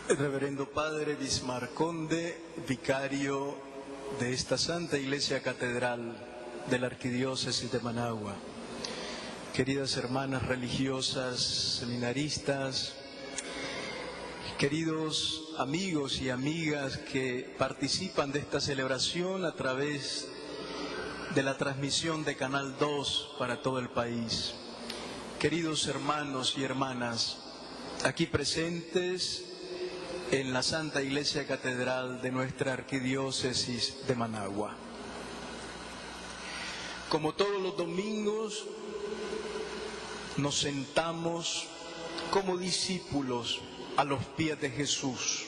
Reverendo Padre Bismar Conde, vicario de esta Santa Iglesia Catedral de la Arquidiócesis de Managua, queridas hermanas religiosas, seminaristas, queridos amigos y amigas que participan de esta celebración a través de la transmisión de Canal 2 para todo el país, queridos hermanos y hermanas aquí presentes en la Santa Iglesia Catedral de nuestra Arquidiócesis de Managua. Como todos los domingos, nos sentamos como discípulos a los pies de Jesús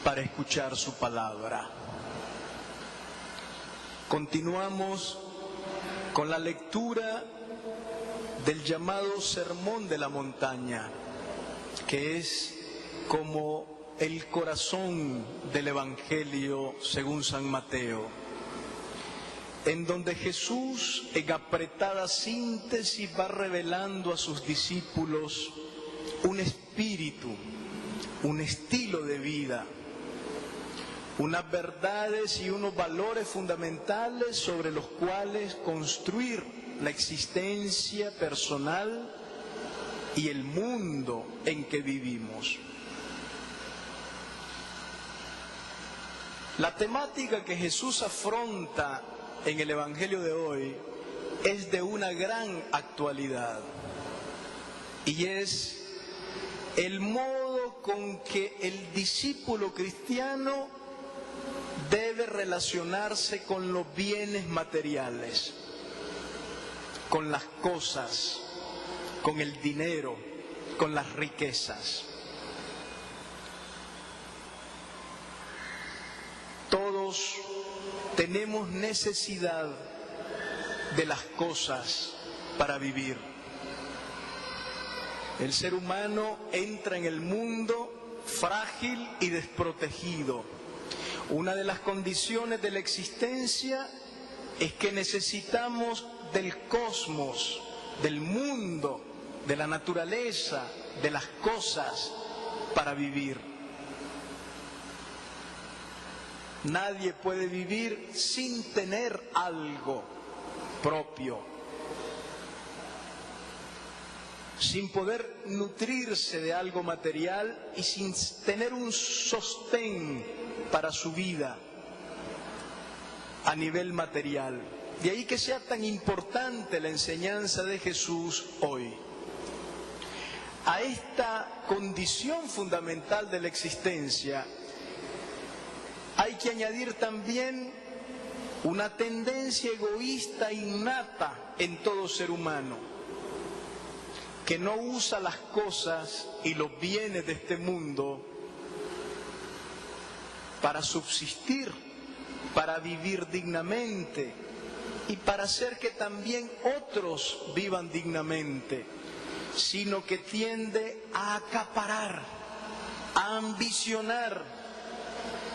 para escuchar su palabra. Continuamos con la lectura del llamado Sermón de la Montaña, que es como el corazón del Evangelio según San Mateo, en donde Jesús, en apretada síntesis, va revelando a sus discípulos un espíritu, un estilo de vida, unas verdades y unos valores fundamentales sobre los cuales construir la existencia personal y el mundo en que vivimos. La temática que Jesús afronta en el Evangelio de hoy es de una gran actualidad y es el modo con que el discípulo cristiano debe relacionarse con los bienes materiales, con las cosas, con el dinero, con las riquezas. Todos tenemos necesidad de las cosas para vivir. El ser humano entra en el mundo frágil y desprotegido. Una de las condiciones de la existencia es que necesitamos del cosmos, del mundo, de la naturaleza, de las cosas para vivir. Nadie puede vivir sin tener algo propio, sin poder nutrirse de algo material y sin tener un sostén para su vida a nivel material. De ahí que sea tan importante la enseñanza de Jesús hoy. A esta condición fundamental de la existencia hay que añadir también una tendencia egoísta innata en todo ser humano, que no usa las cosas y los bienes de este mundo para subsistir, para vivir dignamente y para hacer que también otros vivan dignamente, sino que tiende a acaparar, a ambicionar,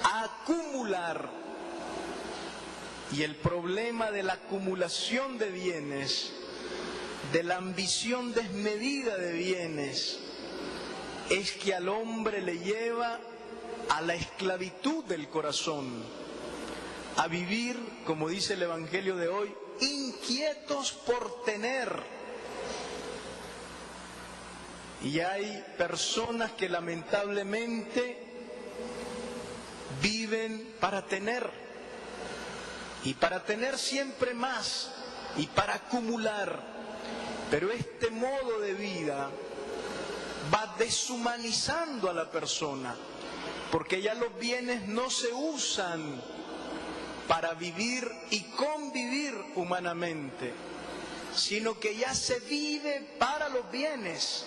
a acumular. Y el problema de la acumulación de bienes, de la ambición desmedida de bienes, es que al hombre le lleva a la esclavitud del corazón, a vivir, como dice el Evangelio de hoy, inquietos por tener. Y hay personas que lamentablemente viven para tener, y para tener siempre más, y para acumular. Pero este modo de vida va deshumanizando a la persona, porque ya los bienes no se usan para vivir y convivir humanamente, sino que ya se vive para los bienes,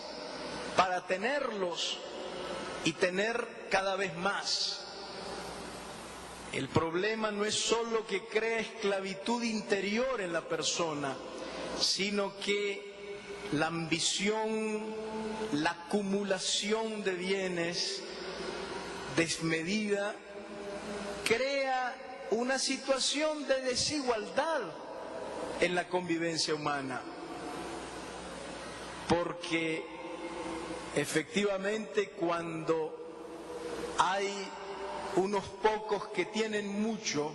para tenerlos y tener cada vez más. El problema no es solo que crea esclavitud interior en la persona, sino que la ambición, la acumulación de bienes desmedida crea una situación de desigualdad en la convivencia humana, porque efectivamente cuando Hay unos pocos que tienen mucho,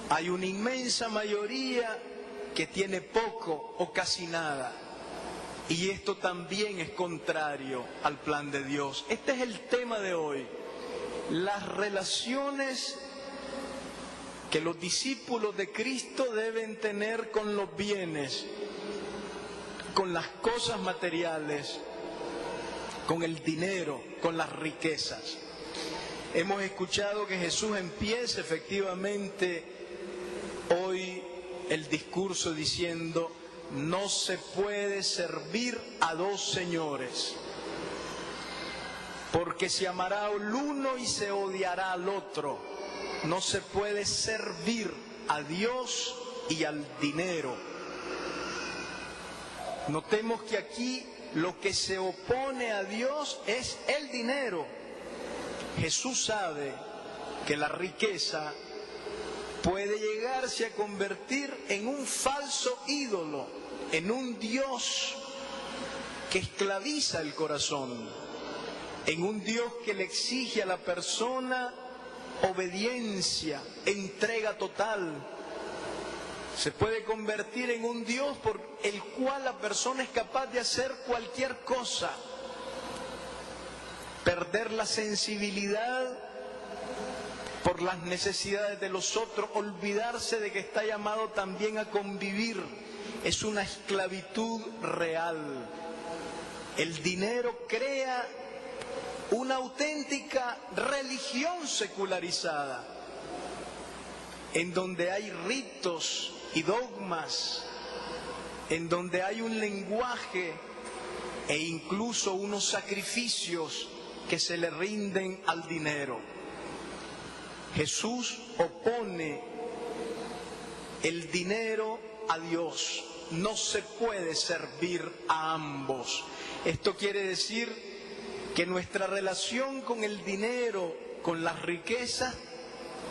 hay una inmensa mayoría que tiene poco o casi nada. Y esto también es contrario al plan de Dios. Este es el tema de hoy. Las relaciones que los discípulos de Cristo deben tener con los bienes, con las cosas materiales, con el dinero, con las riquezas. Hemos escuchado que Jesús empieza efectivamente hoy el discurso diciendo: no se puede servir a dos señores, porque se amará al uno y se odiará al otro. No se puede servir a Dios y al dinero. Notemos que aquí lo que se opone a Dios es el dinero. Jesús sabe que la riqueza puede llegarse a convertir en un falso ídolo, en un Dios que esclaviza el corazón, en un Dios que le exige a la persona obediencia, entrega total. Se puede convertir en un Dios por el cual la persona es capaz de hacer cualquier cosa, perder la sensibilidad por las necesidades de los otros, olvidarse de que está llamado también a convivir. Es una esclavitud real. El dinero crea una auténtica religión secularizada, en donde hay ritos y dogmas, en donde hay un lenguaje e incluso unos sacrificios que se le rinden al dinero. Jesús opone el dinero a Dios. No se puede servir a ambos. Esto quiere decir que nuestra relación con el dinero, con las riquezas,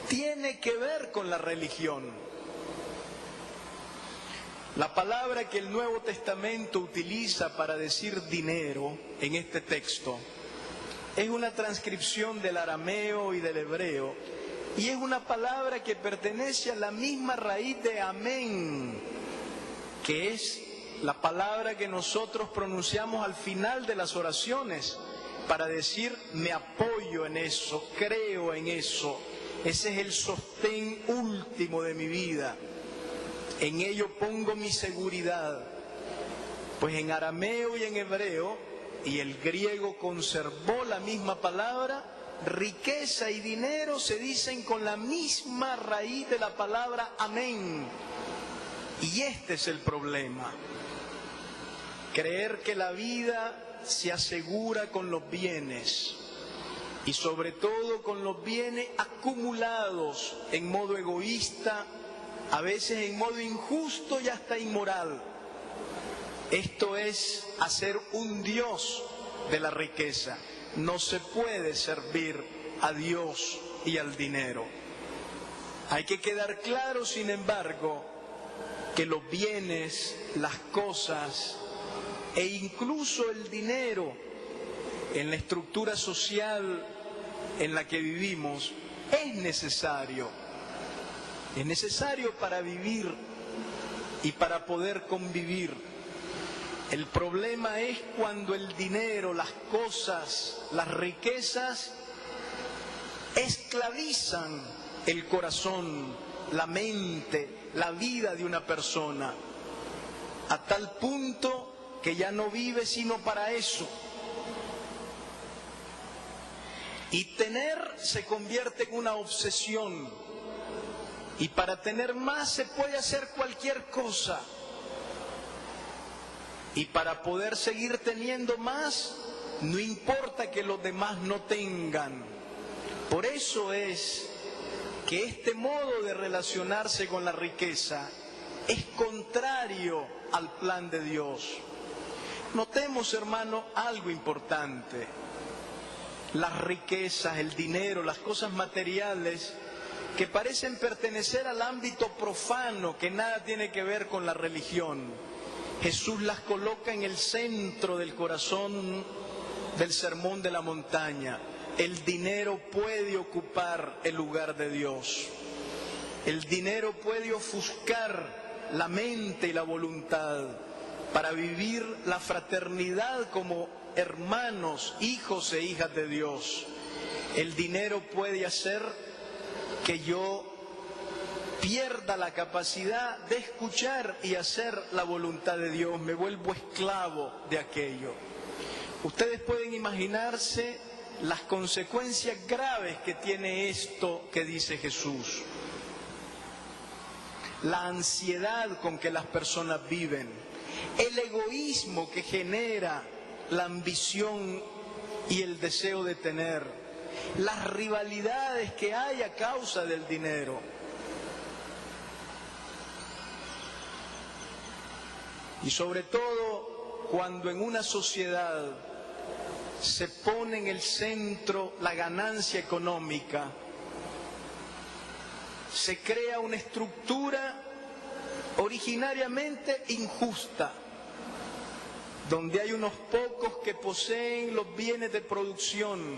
tiene que ver con la religión. La palabra que el Nuevo Testamento utiliza para decir dinero en este texto es una transcripción del arameo y del hebreo, y es una palabra que pertenece a la misma raíz de amén, que es la palabra que nosotros pronunciamos al final de las oraciones para decir: me apoyo en eso, creo en eso, ese es el sostén último de mi vida, en ello pongo mi seguridad. Pues en arameo y en hebreo, y el griego conservó la misma palabra, riqueza y dinero se dicen con la misma raíz de la palabra amén. Y este es el problema: creer que la vida se asegura con los bienes, y sobre todo con los bienes acumulados en modo egoísta, a veces en modo injusto y hasta inmoral. Esto es hacer un Dios de la riqueza. No se puede servir a Dios y al dinero. Hay que quedar claro, sin embargo, que los bienes, las cosas e incluso el dinero en la estructura social en la que vivimos es necesario. Es necesario para vivir y para poder convivir. El problema es cuando el dinero, las cosas, las riquezas esclavizan el corazón, la mente, la vida de una persona, a tal punto que ya no vive sino para eso. Y tener se convierte en una obsesión. Y para tener más se puede hacer cualquier cosa. Y para poder seguir teniendo más, no importa que los demás no tengan. Por eso es que este modo de relacionarse con la riqueza es contrario al plan de Dios. Notemos, hermano, algo importante. Las riquezas, el dinero, las cosas materiales que parecen pertenecer al ámbito profano, que nada tiene que ver con la religión, Jesús las coloca en el centro del corazón del Sermón de la Montaña, el dinero puede ocupar el lugar de Dios. El dinero puede ofuscar la mente y la voluntad para vivir la fraternidad como hermanos, hijos e hijas de Dios. El dinero puede hacer que yo pierda la capacidad de escuchar y hacer la voluntad de Dios, me vuelvo esclavo de aquello. Ustedes pueden imaginarse las consecuencias graves que tiene esto que dice Jesús. La ansiedad con que las personas viven, el egoísmo que genera la ambición y el deseo de tener, las rivalidades que hay a causa del dinero. Y sobre todo cuando en una sociedad se pone en el centro la ganancia económica, se crea una estructura originariamente injusta, donde hay unos pocos que poseen los bienes de producción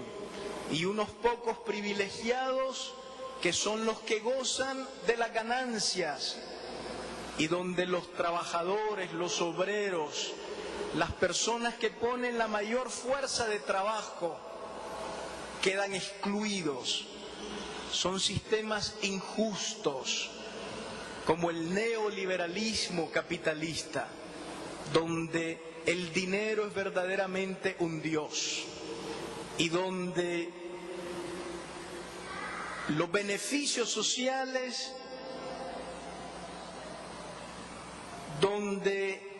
y unos pocos privilegiados que son los que gozan de las ganancias, y donde los trabajadores, los obreros, las personas que ponen la mayor fuerza de trabajo quedan excluidos. Son sistemas injustos, como el neoliberalismo capitalista, donde el dinero es verdaderamente un dios y donde los beneficios sociales, donde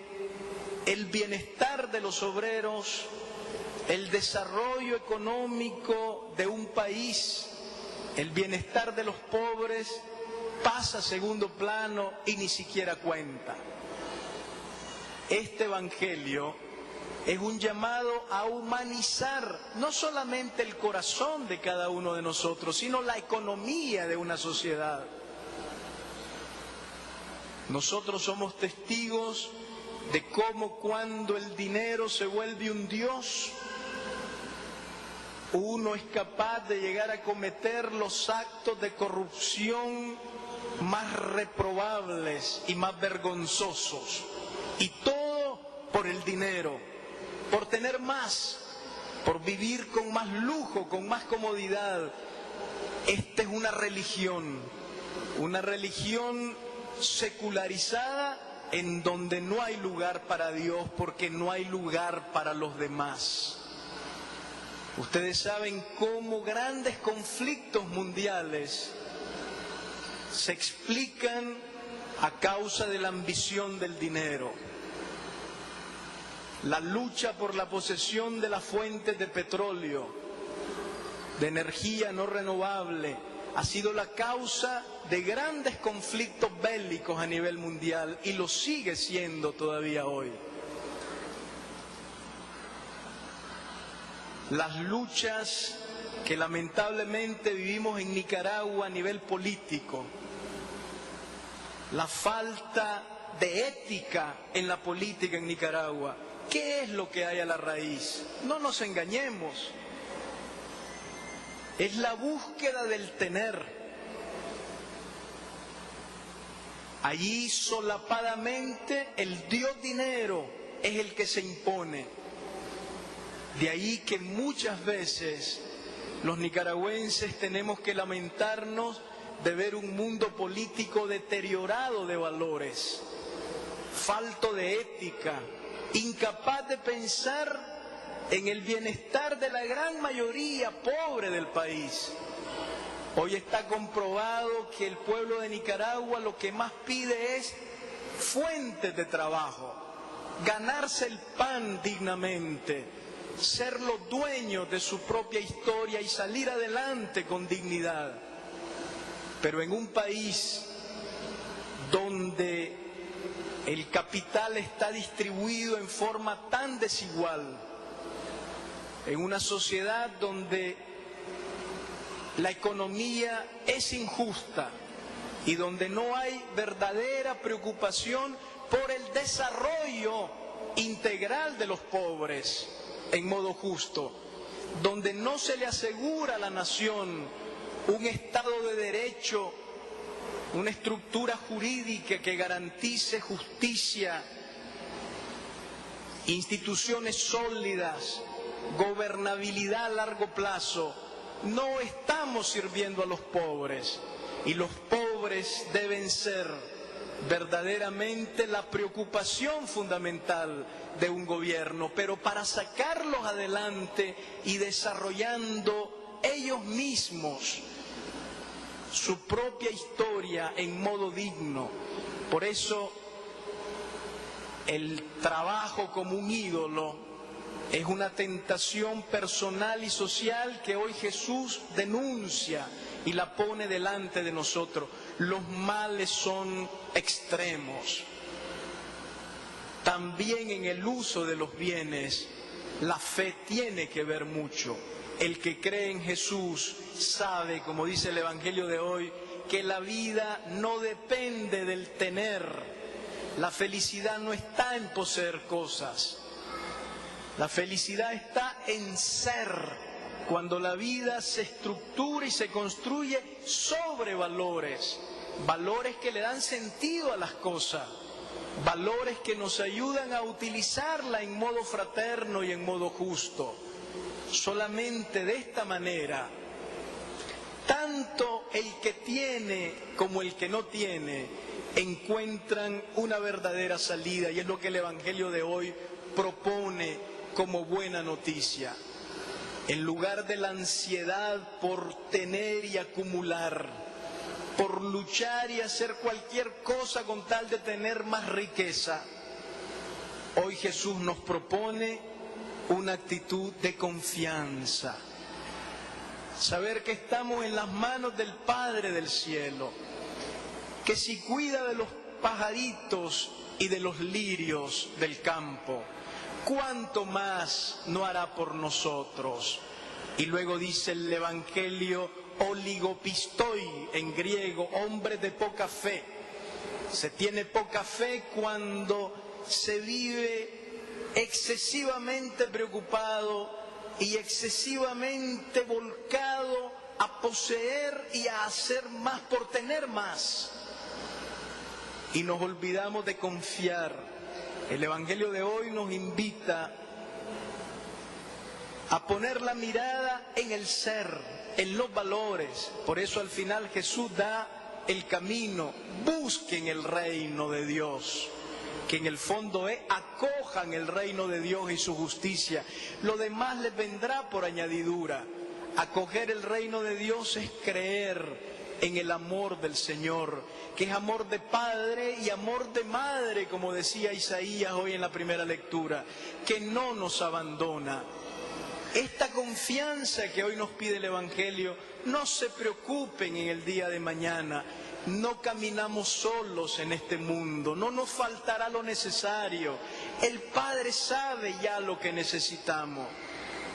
el bienestar de los obreros, el desarrollo económico de un país, el bienestar de los pobres pasa a segundo plano y ni siquiera cuenta. Este evangelio es un llamado a humanizar no solamente el corazón de cada uno de nosotros, sino la economía de una sociedad. Nosotros somos testigos de cómo cuando el dinero se vuelve un dios, uno es capaz de llegar a cometer los actos de corrupción más reprobables y más vergonzosos. Y todo por el dinero, por tener más, por vivir con más lujo, con más comodidad. Esta es una religión secularizada en donde no hay lugar para Dios porque no hay lugar para los demás. Ustedes saben cómo grandes conflictos mundiales se explican a causa de la ambición del dinero. La lucha por la posesión de las fuentes de petróleo, de energía no renovable, ha sido la causa de grandes conflictos bélicos a nivel mundial y lo sigue siendo todavía hoy. Las luchas que lamentablemente vivimos en Nicaragua a nivel político, la falta de ética en la política en Nicaragua, ¿qué es lo que hay a la raíz? No nos engañemos. Es la búsqueda del tener. Allí solapadamente el dios dinero es el que se impone. De ahí que muchas veces los nicaragüenses tenemos que lamentarnos de ver un mundo político deteriorado de valores, falto de ética, incapaz de pensar en el bienestar de la gran mayoría pobre del país. Hoy está comprobado que el pueblo de Nicaragua lo que más pide es fuentes de trabajo, ganarse el pan dignamente, ser los dueños de su propia historia y salir adelante con dignidad. Pero en un país donde el capital está distribuido en forma tan desigual, en una sociedad donde la economía es injusta y donde no hay verdadera preocupación por el desarrollo integral de los pobres en modo justo, donde no se le asegura a la nación un Estado de Derecho, una estructura jurídica que garantice justicia, instituciones sólidas, gobernabilidad a largo plazo, no estamos sirviendo a los pobres. Y los pobres deben ser verdaderamente la preocupación fundamental de un gobierno, pero para sacarlos adelante y desarrollando ellos mismos su propia historia en modo digno. Por eso el trabajo como un ídolo es una tentación personal y social que hoy Jesús denuncia y la pone delante de nosotros. Los males son extremos. También en el uso de los bienes, la fe tiene que ver mucho. El que cree en Jesús sabe, como dice el Evangelio de hoy, que la vida no depende del tener. La felicidad no está en poseer cosas. La felicidad está en ser. Cuando la vida se estructura y se construye sobre valores, valores que le dan sentido a las cosas, valores que nos ayudan a utilizarla en modo fraterno y en modo justo. Solamente de esta manera, tanto el que tiene como el que no tiene encuentran una verdadera salida, y es lo que el Evangelio de hoy propone como buena noticia. En lugar de la ansiedad por tener y acumular, por luchar y hacer cualquier cosa con tal de tener más riqueza, hoy Jesús nos propone una actitud de confianza. Saber que estamos en las manos del Padre del cielo, que si cuida de los pajaritos y de los lirios del campo, ¿cuánto más no hará por nosotros? Y luego dice el Evangelio, oligopistoi, en griego, hombre de poca fe. Se tiene poca fe cuando se vive excesivamente preocupado y excesivamente volcado a poseer y a hacer más por tener más. Y nos olvidamos de confiar. El Evangelio de hoy nos invita a poner la mirada en el ser, en los valores. Por eso al final Jesús da el camino. Busquen el reino de Dios, que en el fondo es acojan el reino de Dios y su justicia. Lo demás les vendrá por añadidura. Acoger el reino de Dios es creer en el amor del Señor, que es amor de padre y amor de madre, como decía Isaías hoy en la primera lectura, que no nos abandona. Esta confianza que hoy nos pide el Evangelio, no se preocupen en el día de mañana, no caminamos solos en este mundo, no nos faltará lo necesario, el Padre sabe ya lo que necesitamos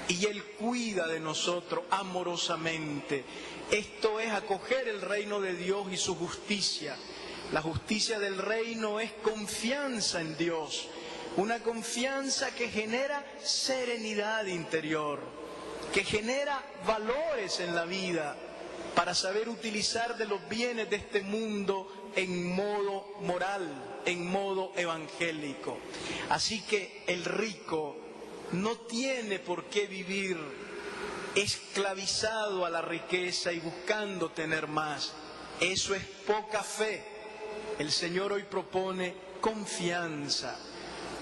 y Él cuida de nosotros amorosamente. Esto es acoger el reino de Dios y su justicia. La justicia del reino es confianza en Dios, una confianza que genera serenidad interior, que genera valores en la vida para saber utilizar de los bienes de este mundo en modo moral, en modo evangélico. Así que el rico no tiene por qué vivir esclavizado a la riqueza y buscando tener más. Eso es poca fe. El Señor hoy propone confianza.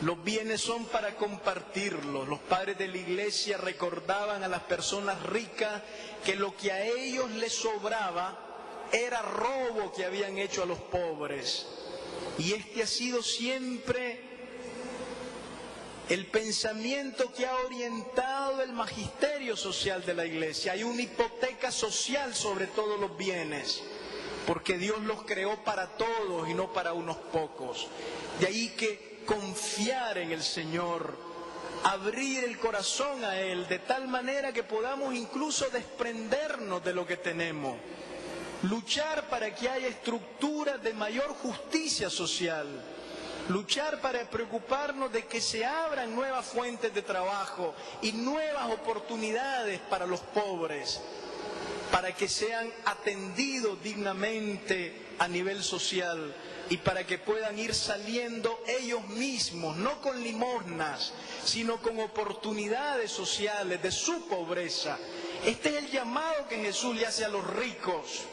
Los bienes son para compartirlos. Los padres de la Iglesia recordaban a las personas ricas que lo que a ellos les sobraba era robo que habían hecho a los pobres. Y este ha sido siempre el pensamiento que ha orientado el magisterio social de la Iglesia. Hay una hipoteca social sobre todos los bienes, porque Dios los creó para todos y no para unos pocos. De ahí que confiar en el Señor, abrir el corazón a Él, de tal manera que podamos incluso desprendernos de lo que tenemos, luchar para que haya estructuras de mayor justicia social, Luchar para preocuparnos de que se abran nuevas fuentes de trabajo y nuevas oportunidades para los pobres, para que sean atendidos dignamente a nivel social y para que puedan ir saliendo ellos mismos, no con limosnas, sino con oportunidades sociales de su pobreza. Este es el llamado que Jesús le hace a los ricos.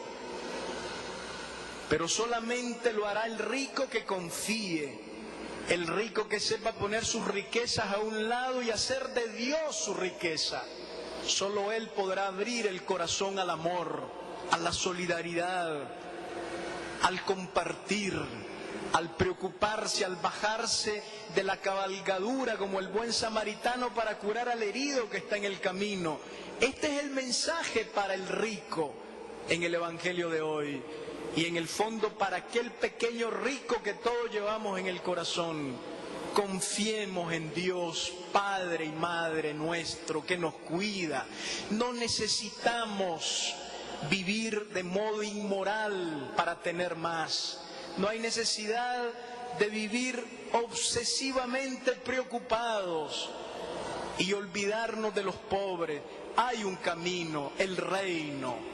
Pero solamente lo hará el rico que confíe, el rico que sepa poner sus riquezas a un lado y hacer de Dios su riqueza. Solo Él podrá abrir el corazón al amor, a la solidaridad, al compartir, al preocuparse, al bajarse de la cabalgadura como el buen samaritano para curar al herido que está en el camino. Este es el mensaje para el rico en el Evangelio de hoy. Y en el fondo para aquel pequeño rico que todos llevamos en el corazón. Confiemos en Dios, Padre y Madre nuestro, que nos cuida. No necesitamos vivir de modo inmoral para tener más. No hay necesidad de vivir obsesivamente preocupados y olvidarnos de los pobres. Hay un camino, el reino.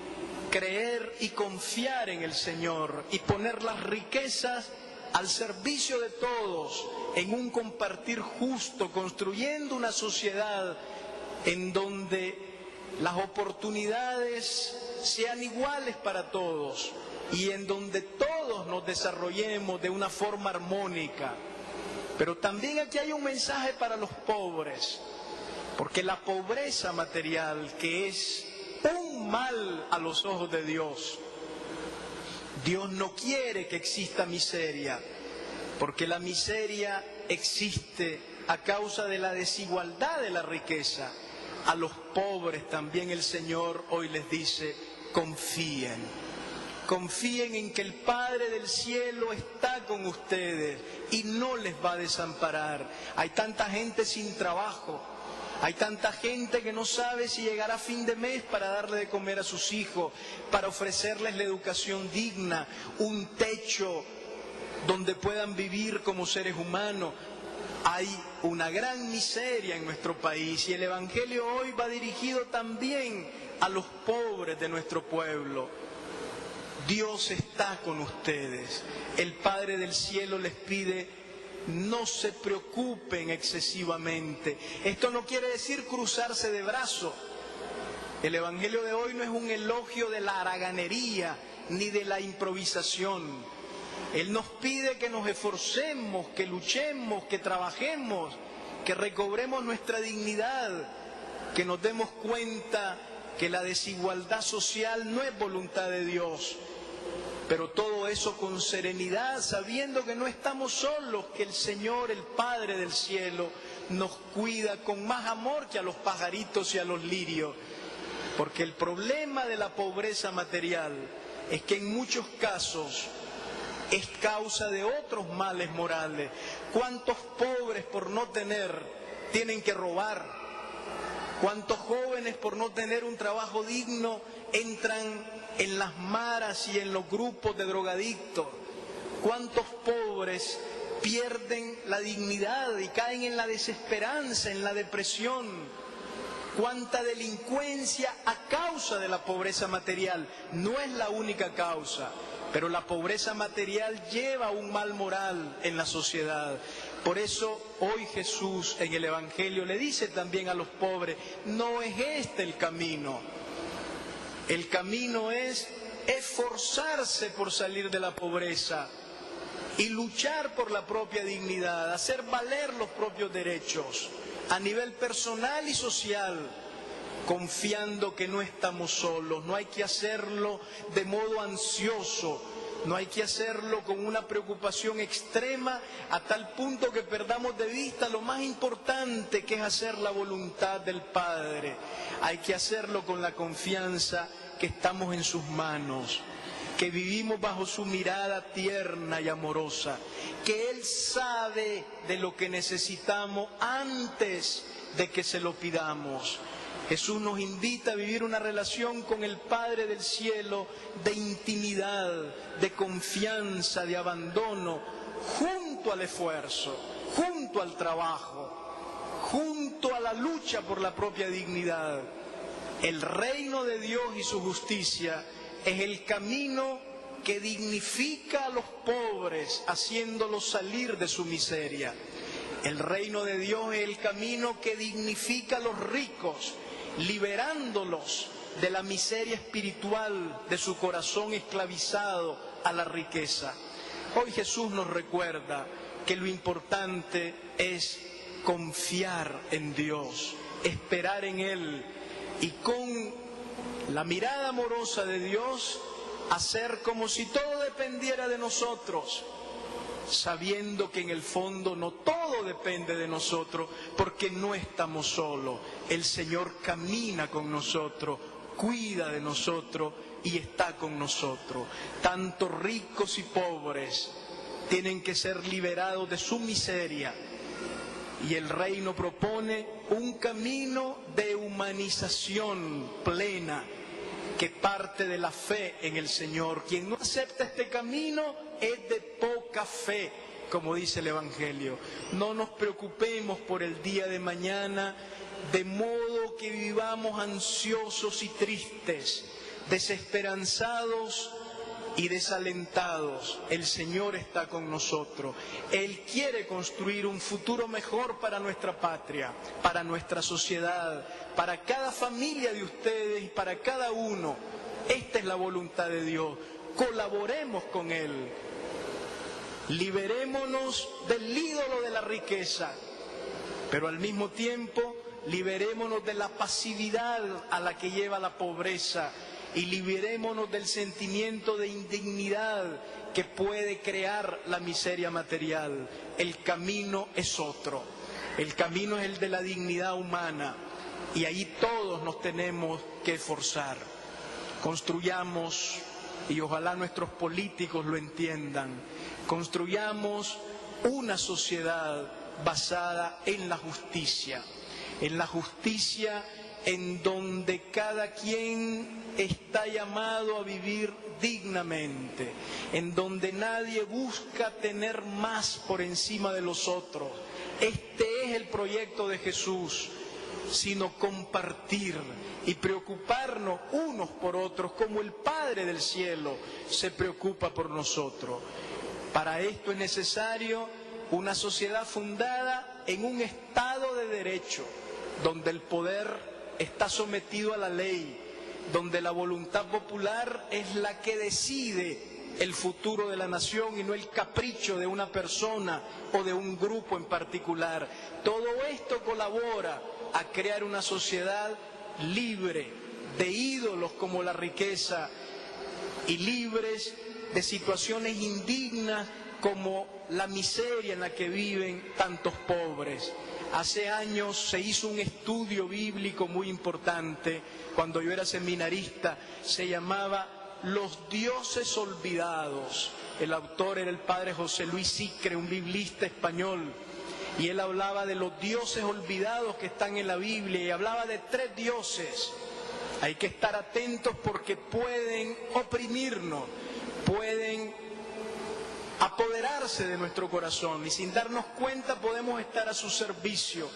Creer y confiar en el Señor y poner las riquezas al servicio de todos en un compartir justo, construyendo una sociedad en donde las oportunidades sean iguales para todos y en donde todos nos desarrollemos de una forma armónica. Pero también aquí hay un mensaje para los pobres, porque la pobreza material, que es un mal a los ojos de Dios, Dios no quiere que exista miseria, porque la miseria existe a causa de la desigualdad de la riqueza. A los pobres también el Señor hoy les dice: confíen, confíen en que el Padre del cielo está con ustedes y no les va a desamparar. Hay tanta gente sin trabajo. Hay tanta gente que no sabe si llegará a fin de mes para darle de comer a sus hijos, para ofrecerles la educación digna, un techo donde puedan vivir como seres humanos. Hay una gran miseria en nuestro país y el Evangelio hoy va dirigido también a los pobres de nuestro pueblo. Dios está con ustedes. El Padre del cielo les pide: no se preocupen excesivamente. Esto no quiere decir cruzarse de brazos. El Evangelio de hoy no es un elogio de la haraganería ni de la improvisación. Él nos pide que nos esforcemos, que luchemos, que trabajemos, que recobremos nuestra dignidad, que nos demos cuenta que la desigualdad social no es voluntad de Dios. Pero todo eso con serenidad, sabiendo que no estamos solos, que el Señor, el Padre del cielo, nos cuida con más amor que a los pajaritos y a los lirios. Porque el problema de la pobreza material es que en muchos casos es causa de otros males morales. ¿Cuántos pobres por no tener tienen que robar? ¿Cuántos jóvenes por no tener un trabajo digno entran en las maras y en los grupos de drogadictos? ¿Cuántos pobres pierden la dignidad y caen en la desesperanza, en la depresión? ¿Cuánta delincuencia a causa de la pobreza material? No es la única causa, pero la pobreza material lleva un mal moral en la sociedad. Por eso hoy Jesús en el Evangelio le dice también a los pobres: no es este el camino. El camino es esforzarse por salir de la pobreza y luchar por la propia dignidad, hacer valer los propios derechos a nivel personal y social, confiando que no estamos solos. No hay que hacerlo de modo ansioso, no hay que hacerlo con una preocupación extrema a tal punto que perdamos de vista lo más importante, que es hacer la voluntad del Padre. Hay que hacerlo con la confianza que estamos en sus manos, que vivimos bajo su mirada tierna y amorosa, que Él sabe de lo que necesitamos antes de que se lo pidamos. Jesús nos invita a vivir una relación con el Padre del cielo de intimidad, de confianza, de abandono, junto junto al esfuerzo, junto al trabajo, junto a la lucha por la propia dignidad. El reino de Dios y su justicia es el camino que dignifica a los pobres, haciéndolos salir de su miseria. El reino de Dios es el camino que dignifica a los ricos, liberándolos de la miseria espiritual de su corazón esclavizado a la riqueza. Hoy Jesús nos recuerda que lo importante es confiar en Dios, esperar en Él y con la mirada amorosa de Dios hacer como si todo dependiera de nosotros, sabiendo que en el fondo no todo depende de nosotros, porque no estamos solos. El Señor camina con nosotros, cuida de nosotros y está con nosotros. Tanto ricos y pobres tienen que ser liberados de su miseria. Y el reino propone un camino de humanización plena que parte de la fe en el Señor. Quien no acepta este camino es de poca fe, como dice el Evangelio. No nos preocupemos por el día de mañana, de modo que vivamos ansiosos y tristes, desesperanzados y desalentados. El Señor está con nosotros. Él quiere construir un futuro mejor para nuestra patria, para nuestra sociedad, para cada familia de ustedes y para cada uno. Esta es la voluntad de Dios. Colaboremos con Él. Liberémonos del ídolo de la riqueza, pero al mismo tiempo liberémonos de la pasividad a la que lleva la pobreza y liberémonos del sentimiento de indignidad que puede crear la miseria material. El camino es otro. El camino es el de la dignidad humana y ahí todos nos tenemos que esforzar. Construyamos, y ojalá nuestros políticos lo entiendan, construyamos una sociedad basada en la justicia en donde cada quien está llamado a vivir dignamente, en donde nadie busca tener más por encima de los otros. Este es el proyecto de Jesús, sino compartir y preocuparnos unos por otros como el Padre del cielo se preocupa por nosotros. Para esto es necesario una sociedad fundada en un Estado de derecho, donde el poder está sometido a la ley, donde la voluntad popular es la que decide el futuro de la nación y no el capricho de una persona o de un grupo en particular. Todo esto colabora a crear una sociedad libre de ídolos como la riqueza y libres de situaciones indignas como la miseria en la que viven tantos pobres. Hace años se hizo un estudio bíblico muy importante, cuando yo era seminarista, se llamaba Los dioses olvidados. El autor era el padre José Luis Sicre, un biblista español, y él hablaba de los dioses olvidados que están en la Biblia, y hablaba de 3 dioses. Hay que estar atentos porque pueden oprimirnos, pueden apoderarse de nuestro corazón y sin darnos cuenta podemos estar a su servicio.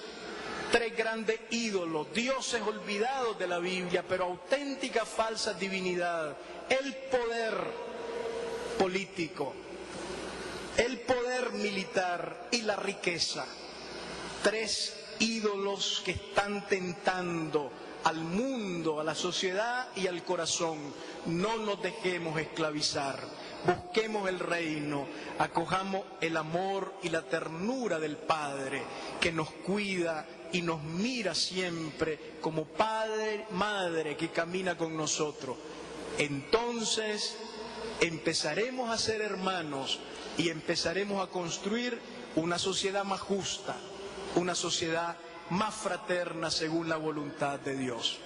3 grandes ídolos, dioses olvidados de la Biblia, pero auténtica falsa divinidad. El poder político, el poder militar y la riqueza. 3 ídolos que están tentando al mundo, a la sociedad y al corazón. No nos dejemos esclavizar. Busquemos el reino, acojamos el amor y la ternura del Padre, que nos cuida y nos mira siempre como Padre, Madre que camina con nosotros. Entonces empezaremos a ser hermanos y empezaremos a construir una sociedad más justa, una sociedad más fraterna según la voluntad de Dios.